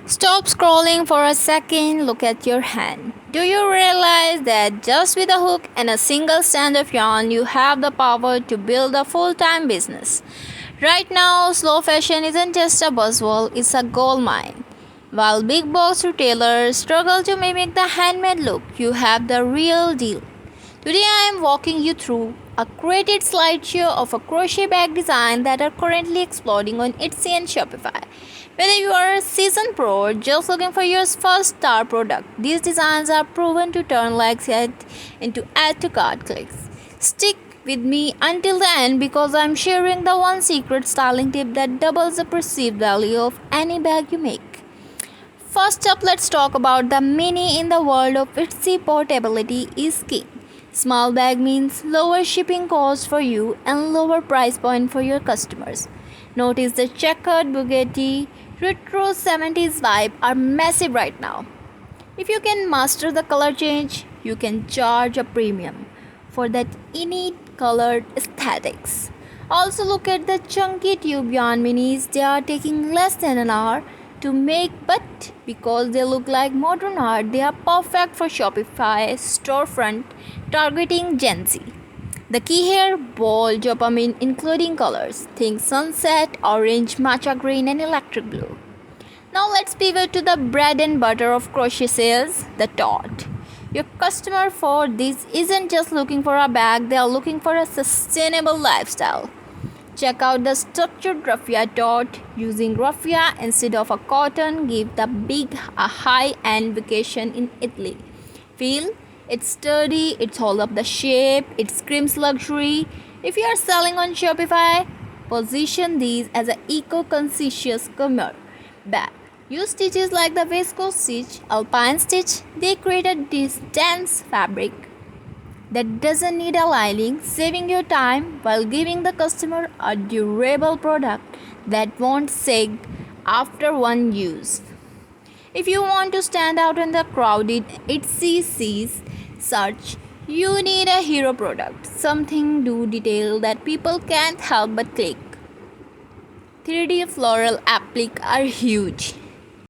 Stop scrolling for a second, look at your hand. Do you realize that just with a hook and a single strand of yarn, you have the power to build a full-time business? Right now, slow fashion isn't just a buzzword, it's a gold mine. While big box retailers struggle to mimic the handmade look, you have the real deal. Today I am walking you through a created slideshow of a crochet bag design that are currently exploding on Etsy and Shopify. Whether you are a seasoned pro or just looking for your first star product, these designs are proven to turn likes into add to cart clicks. Stick with me until the end because I am sharing the one secret styling tip that doubles the perceived value of any bag you make. First up, let's talk about the mini in the world of Etsy. Portability is king. Small bag means lower shipping costs for you and lower price point for your customers. Notice the checkered Bugatti retro 70s vibe are massive right now. If you can master the color change, you can charge a premium for that innate colored aesthetics. Also look at the chunky tube yarn minis. They are taking less than an hour to make, but because they look like modern art, they are perfect for Shopify storefront targeting Gen Z. The key here, bold dopamine including colors. Think sunset, orange, matcha green and electric blue. Now let's pivot to the bread and butter of crochet sales, the tote. Your customer for this isn't just looking for a bag, they are looking for a sustainable lifestyle. Check out the structured raffia tote. Using raffia instead of a cotton give the big a high-end vacation in Italy feel. It's sturdy, it's hold up the shape, it screams luxury. If you are selling on Shopify, position these as an eco-conscious commuter bag. Use stitches like the viscose stitch, alpine stitch. They created this dense fabric that doesn't need a lining, saving your time while giving the customer a durable product that won't sag after one use. If you want to stand out in the crowded Etsy search, you need a hero product, something do detail that people can't help but click. 3D floral appliques are huge.